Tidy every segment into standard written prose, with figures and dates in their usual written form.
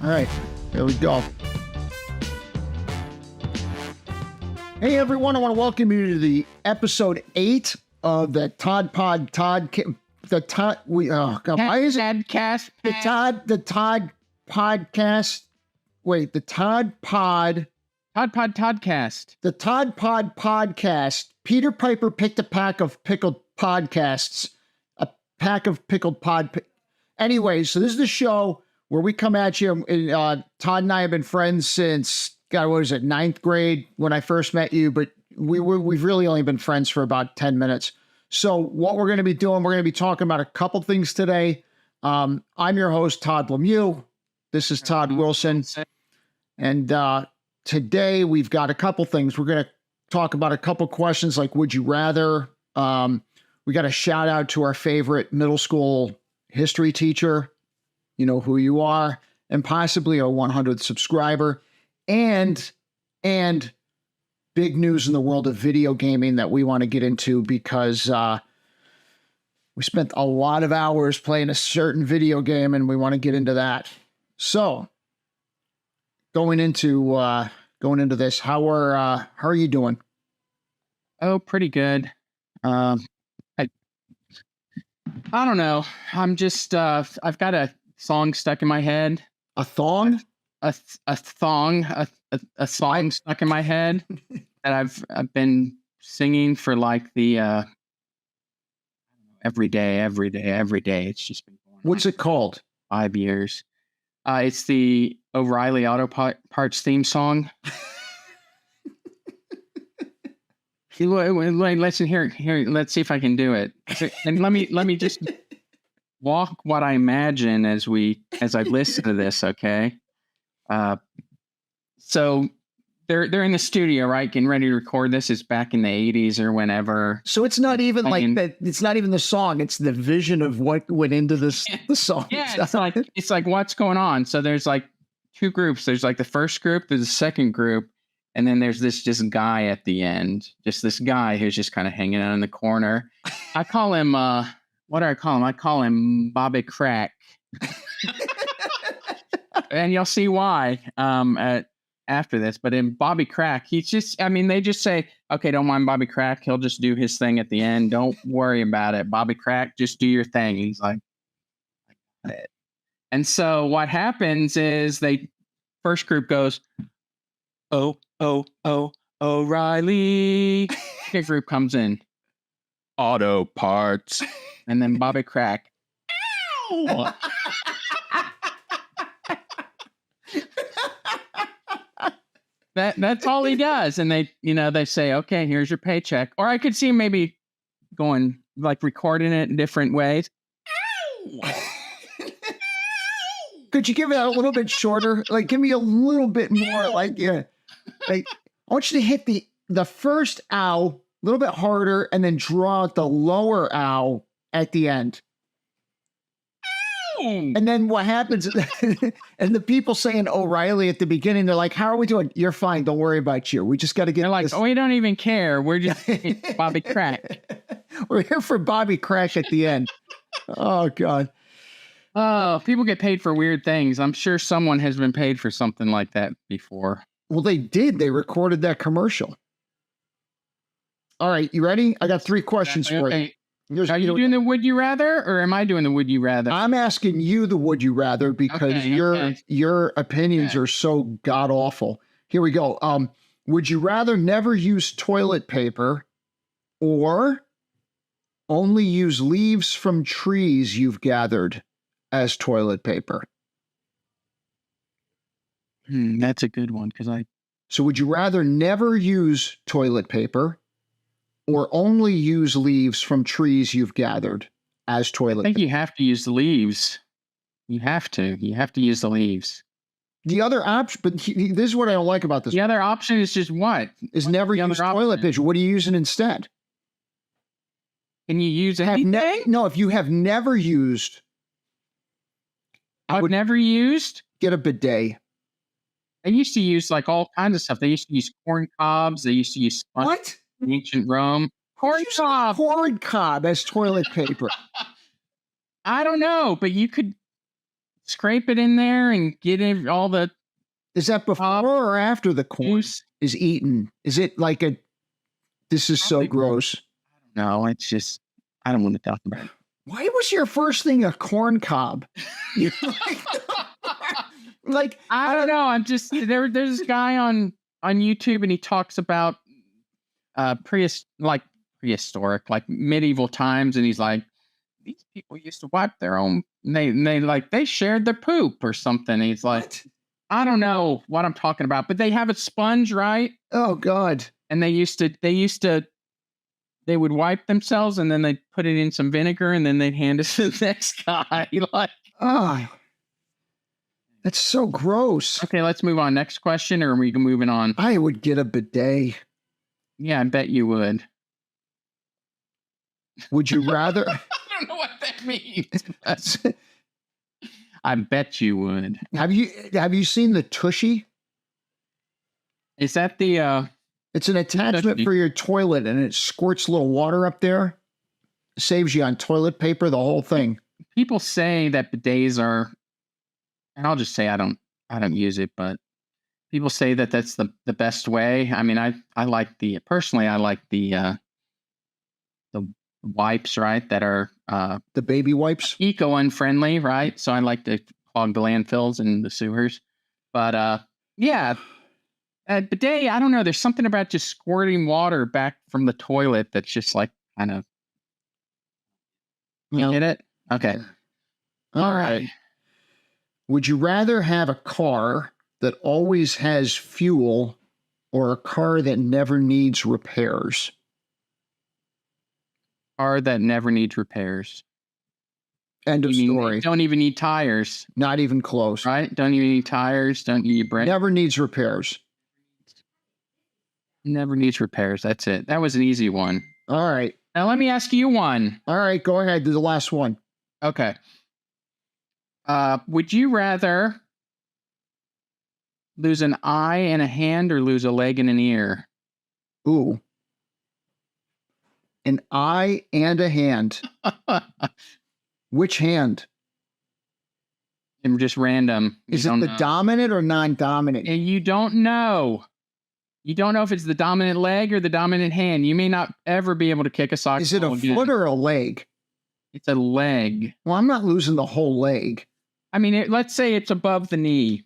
All right, here we go. Hey everyone, I want to welcome you to the episode 8 of the Todd Pod. The Todd podcast. The Todd podcast. Wait, the Todd Pod. Toddcast. The Todd Pod podcast. Peter Piper picked a pack of pickled podcasts. A pack of pickled Anyways, so this is the show where we come at you. Todd and I have been friends since, God, what was it, 9th grade when I first met you, but we've really only been friends for about 10 minutes. So what we're going to be doing, we're going to be talking about a couple things today. I'm your host, Todd Lemieux. This is Todd Wilson. And today we've got a couple things. We're going to talk about a couple questions like, would you rather? We got a shout out to our favorite middle school history teacher. You know who you are, and possibly a 100th subscriber, and big news in the world of video gaming that we want to get into because we spent a lot of hours playing a certain video game, and we want to get into that. So, going into this, how are you doing? Oh, pretty good. I don't know. I'm just I've got a song stuck in my head. A thong? A song stuck in my head that I've been singing for like the every day. It's just been going on. What's it called? 5 years. It's the O'Reilly Auto Parts theme song. Wait, listen here. Let's see if I can do it. And let me just walk what I imagine as I listen to this. Okay. So they're in the studio, right? Getting ready to record this. Is back in the 80s or whenever. So it's not even like that. It's not even the song. It's the vision of what went into the song. Yeah. It's like what's going on. So there's like two groups. There's like the first group. There's the second group. And then there's this just guy at the end, just this guy who's just kind of hanging out in the corner. I call him, what do I call him? I call him Bobby Crack. And you'll see why after this. But in Bobby Crack, he's just, they just say, okay, don't mind Bobby Crack. He'll just do his thing at the end. Don't worry about it. Bobby Crack, just do your thing. He's like, I got it. And so what happens is first group goes, oh, O'Reilly. Second group comes in. Auto parts. And then Bobby Crack. Ow! That's all he does. And they say, okay, here's your paycheck. Or I could see him maybe going, like recording it in different ways. Ow! Could you give it a little bit shorter? Like, give me a little bit more, like, yeah. Like, I want you to hit the first ow a little bit harder and then draw out the lower ow at the end. Ow! And then what happens, and the people saying O'Reilly at the beginning, they're like, how are we doing? You're fine. Don't worry about you. We just got to get like, oh, we don't even care. We're just Bobby Crack. We're here for Bobby Crack at the end. Oh, God. Oh, people get paid for weird things. I'm sure someone has been paid for something like that before. Well, they did. They recorded that commercial. All right, you ready? I got 3 questions for you. Are you doing the would you rather, or am I doing the would you rather? I'm asking you the would you rather because your opinions are so god awful. Here we go. Would you rather never use toilet paper or only use leaves from trees you've gathered as toilet paper? That's a good one So would you rather never use toilet paper or only use leaves from trees you've gathered as toilet paper? I think you have to use the leaves. You have to use the leaves. The other option, but this is what I don't like about this. The other option is just what? Is never use toilet paper. What are you using instead? Can you use anything? No, if you have never used. I've never used? Get a bidet. They used to use like all kinds of stuff. They used to use corn cobs. They used to use sponge. What? Ancient Rome. Corn cob. Corn cob as toilet paper. I don't know, but you could scrape it in there and get it, all the Is that before or after the corn juice. is eaten? Is it like a? This is so Probably- gross. No, it's just, I don't want to talk about it. Why was your first thing a corn cob? Like I don't know. I'm just there's this guy on YouTube, and he talks about prehistoric, like medieval times, and he's like, these people used to wipe their own. They shared their poop or something. He's like, what? I don't know what I'm talking about, but they have a sponge, right? Oh God. And they would wipe themselves, and then they'd put it in some vinegar, and then they'd hand it to the next guy. Like, Oh, that's so gross. okay, let's move on. Next question, or are we moving on? I would get a bidet. Yeah, I bet you would. Would you rather? I don't know what that means. I bet you would. Have you seen the Tushy? Is that the It's an attachment Tushy. for your toilet, and it squirts a little water up there. Saves you on toilet paper, the whole thing. people say that bidets are, and I'll just say I don't use it, but people say that that's the best way. I mean, I like I like the wipes, right? That are The baby wipes. eco unfriendly, right? So I like to clog the landfills and the sewers. But yeah, at bidet, I don't know. There's something about just squirting water back from the toilet that's just like kind of. You get it? Okay. All right. Would you rather have a car that always has fuel or a car that never needs repairs? Car that never needs repairs. End of You mean story. they don't even need tires, Not even close. right? Don't even need tires. Don't need brake. Never needs repairs. Never needs repairs. That's it. That was an easy one. All right. Now let me ask you one. All right. Go ahead. Do the last one. Okay. Would you rather lose an eye and a hand or lose a leg and an ear? Ooh. An eye and a hand. Which hand? And just random. Is it the dominant or non-dominant? And you don't know. You don't know if it's the dominant leg or the dominant hand. You may not ever be able to kick a soccer Is it a ball again. foot or a leg? It's a leg. Well, I'm not losing the whole leg. I mean, let's say it's above the knee.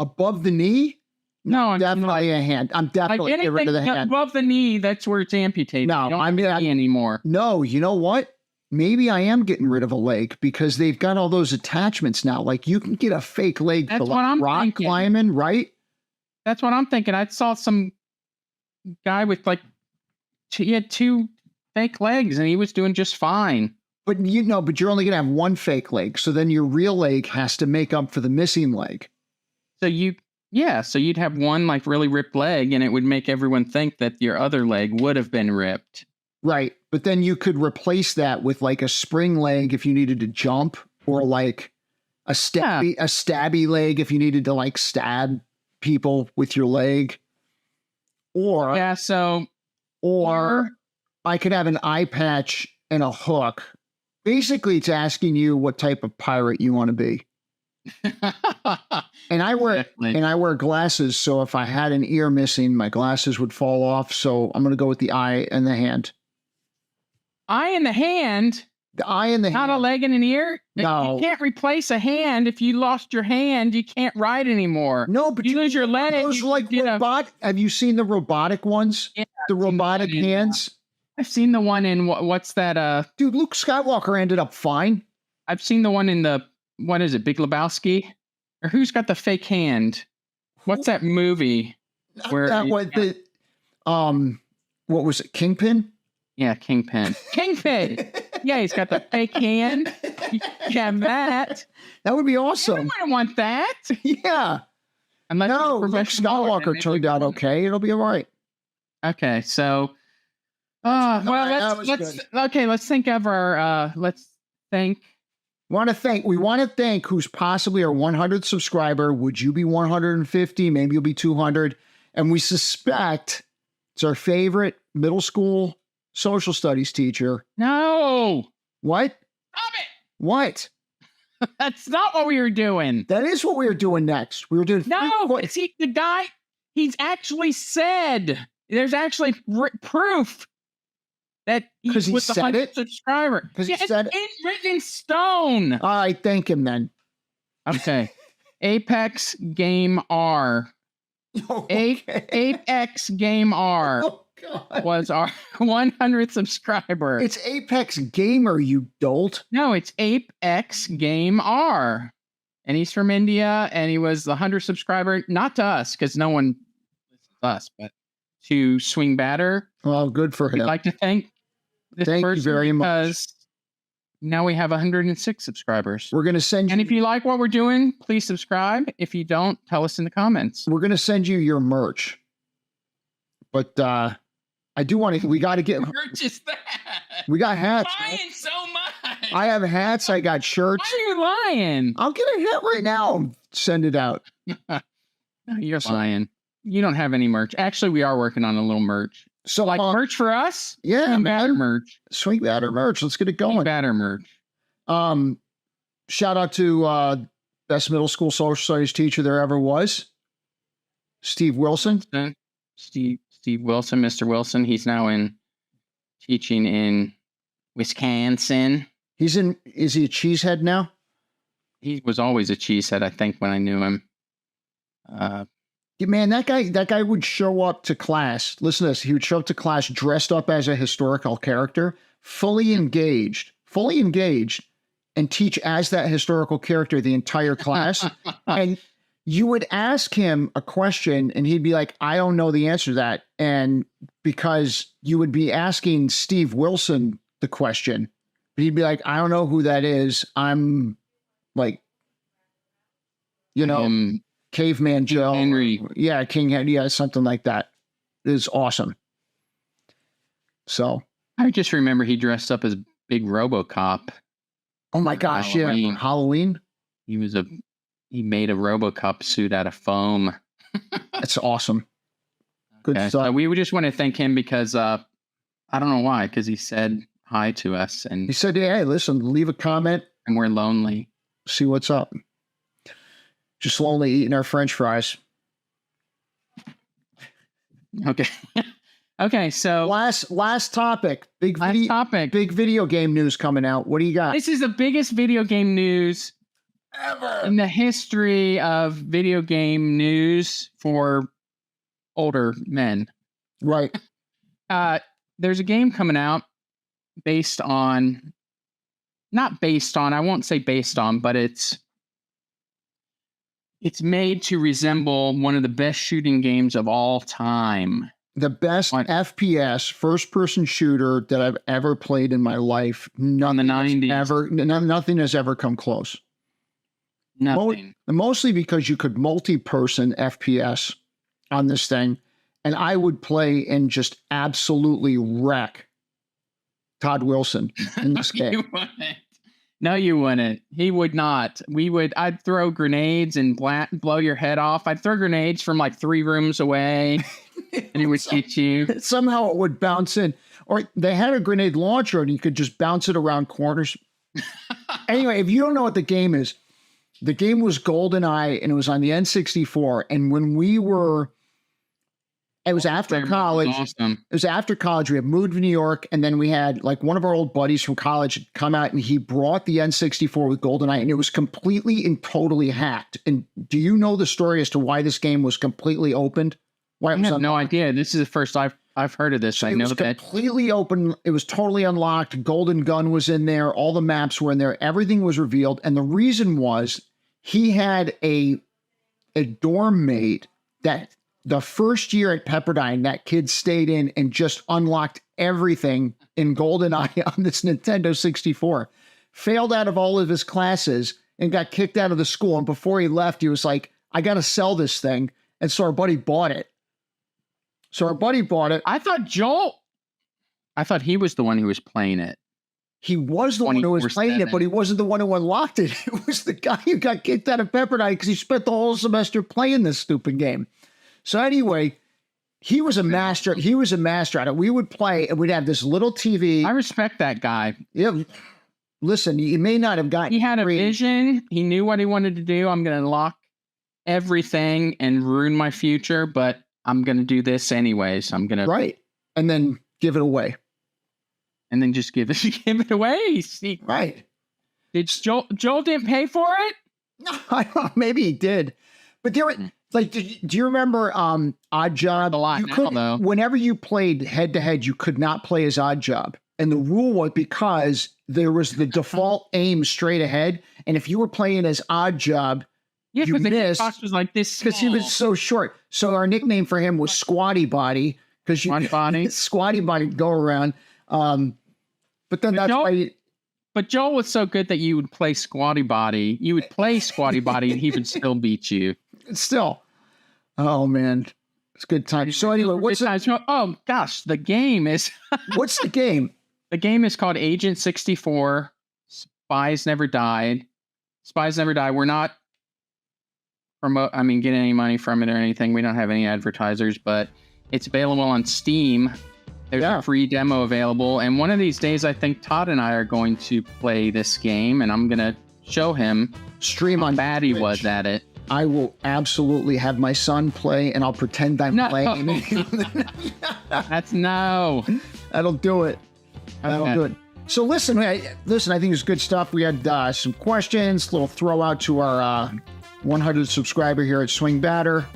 Above the knee? No, I'm Definitely a hand. I'm definitely like getting rid of the anything hand. above the knee. That's where it's amputated. No, You don't I mean, see anymore. No, you know what? Maybe I am getting rid of a leg because they've got all those attachments now. Like you can get a fake leg That's for what like I'm rock thinking. climbing, right? That's what I'm thinking. I saw some guy with he had 2 fake legs and he was doing just fine. But but you're only gonna have one fake leg. So then your real leg has to make up for the missing leg. So you'd have one like really ripped leg, and it would make everyone think that your other leg would have been ripped. Right. But then you could replace that with like a spring leg if you needed to jump, or like a stabby leg if you needed to like stab people with your leg. Or Or I could have an eye patch and a hook. Basically, it's asking you what type of pirate you want to be. And I wear glasses, so if I had an ear missing, my glasses would fall off. So I'm going to go with the eye and the hand. eye in the hand, The eye and the not hand. a leg and an ear. No. You can't replace a hand. If you lost your hand, you can't ride anymore. No, but you lose your leg. those you like get a- robot. Have you seen the robotic ones? Yeah, The robotic seen that in, hands. I've seen the one in what's that? Dude, Luke Skywalker ended up fine. I've seen the one in what is it, Big Lebowski? Or who's got the fake hand? What's that movie? Where That was the what was it? Kingpin? Yeah, Kingpin. Kingpin. Yeah, he's got the fake hand. You have that. That would be I awesome. wouldn't want that. Yeah. Unless No, you're a Luke professional Skywalker sportsman. turned out okay. It'll be all right. Okay, so right, that was let's think of our let's think. We want to thank who's possibly our 100th subscriber. Would you be 150? Maybe you'll be 200. And we suspect it's our favorite middle school social studies teacher. No. What? Stop What? That's not what we were doing. That is what we were doing next. We were doing No, see, the guy, he's actually said, there's actually proof that he because he was the said 100th it. subscriber. Because he said it. It's written in stone. All right, thank him then. Okay. Apex Game R. Okay. Apex Game R Oh, God. was our 100th subscriber. It's Apex Gamer, you dolt. No, it's Apex Game R. And he's from India, and he was the 100th subscriber, not to us, because no one listens to us, but to Swing Batter. Well, good for him. We'd like to thank this Thank you person very much. because now we have 106 subscribers. We're going to send you. And if you like what we're doing, please subscribe. If you don't, tell us in the comments. We're going to send you your merch. But I do want to. We got to get. Merch is that? We got hats. Lying so much. I have hats. I got shirts. Why are you lying? I'll get a hat right now. Send it out. No, you're lying. You don't have any merch. Actually, we are working on a little merch. So Like merch for us? yeah, Swing Batter man. merch. Swing Batter merch. Let's get it Swing going. Batter merch. Shout out to best middle school social studies teacher there ever was, Steve Wilson. Steve Wilson, Mr. Wilson. He's now teaching in Wisconsin. Is he a cheesehead now? He was always a cheesehead, I think, when I knew him. Yeah, man, that guy would show up to class. Listen to this. He would show up to class dressed up as a historical character, fully engaged, and teach as that historical character the entire class. And you would ask him a question and he'd be like, I don't know the answer to that. And because you would be asking Steve Wilson the question, but he'd be like, I don't know who that is. I'm like, Caveman Joe. Henry. Yeah, King Henry. Yeah, something like that. It is awesome. So. I just remember he dressed up as Big RoboCop. Oh my gosh, Halloween. yeah. Halloween? He made a RoboCop suit out of foam. That's awesome. Good Okay, stuff. so we would just want to thank him because I don't know why, because he said hi to us and He said, hey, listen, leave a comment, we're lonely. see what's up. Just slowly eating our French fries. Okay. Okay, so Last topic. Big video game news coming out. What do you got? This is the biggest video game news Ever in the history of video game news for older men. Right. There's a game coming out I won't say based on, but it's made to resemble one of the best shooting games of all time. The best FPS first-person shooter that I've ever played in my life. On the 90s. Nothing has ever come close. Nothing. Mostly because you could multi-person FPS on this thing, and I would play and just absolutely wreck Todd Wilson in this game. You wouldn't. No, you wouldn't. He would not. I'd throw grenades and blow your head off. I'd throw grenades from like 3 rooms away, and he would hit you. Somehow it would bounce in. Or they had a grenade launcher, and you could just bounce it around corners. Anyway, if you don't know what the game is, the game was GoldenEye, and it was on the N64. And when it was after college. Awesome. It was after college. We had moved to New York, and then we had like one of our old buddies from college come out, and he brought the N64 with GoldenEye, and it was completely and totally hacked. And do you know the story as to why this game was completely opened? Why I have no idea. This is the first I've heard of this. So I it know was that completely open. It was totally unlocked. Golden Gun was in there. All the maps were in there. Everything was revealed. And the reason was he had a dorm mate that the first year at Pepperdine, that kid stayed in and just unlocked everything in GoldenEye on this Nintendo 64. Failed out of all of his classes and got kicked out of the school. And before he left, he was like, I got to sell this thing. And so our buddy bought it. I thought he was the one who was playing it. He was the one who was playing it, but he wasn't the one who unlocked it. It was the guy who got kicked out of Pepperdine because he spent the whole semester playing this stupid game. So anyway, he was a master. He was a master at it. We would play and we'd have this little TV. I respect that guy. Yeah. listen, you may not have gotten. He had a great- vision. He knew what he wanted to do. I'm going to unlock everything and ruin my future, but I'm going to do this anyways. I'm going to right, and then give it away. And then just give it away. See, Right. did Joel didn't pay for it? No, I don't know. Maybe he did, but there were like, do you remember Odd Job? A lot You now, couldn't- though. Whenever you played head to head, you could not play as Odd Job, and the rule was because there was the default aim straight ahead, and if you were playing as Odd Job, Yeah, you because the missed hitbox was like this because he was so short. So our nickname for him was Squatty Body because you Squatty Body. Squatty Body go around. But then that's Joel- why. But Joel was so good that you would play Squatty Body. You would play Squatty Body and he would still beat you. Still, oh man, it's good time. So anyway, Oh gosh, the game is what's the game? the game is called Agent 64. Spies Never Died. Spies Never Die. We're not getting any money from it or anything. We don't have any advertisers, but it's available on Steam. There's a free demo available, and one of these days, I think Todd and I are going to play this game, and I'm gonna show him Stream on bad he Twitch. was at it. I will absolutely have my son play, and I'll pretend I'm No. playing. That's no. That'll do it. That'll Okay. do it. So listen. I think it's good stuff. We had some questions. Little throw out to our 100 subscriber here at Swing Batter.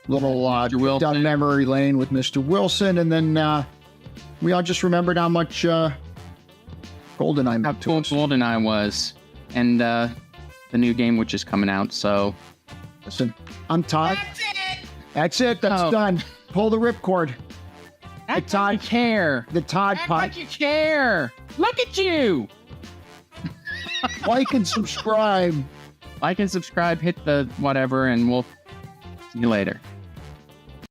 Little Wilson. down memory lane with Mr. Wilson, and then we all just remembered how much GoldenEye How meant to cool us. GoldenEye was, and the new game which is coming out. So Listen, I'm Todd. that's it. That's it. That's Oh. done. Pull the ripcord. Act Todd- like you care. The Todd Act Pod. like you care. Look at you. Like and subscribe. Like and subscribe. Hit the whatever, and we'll see you later.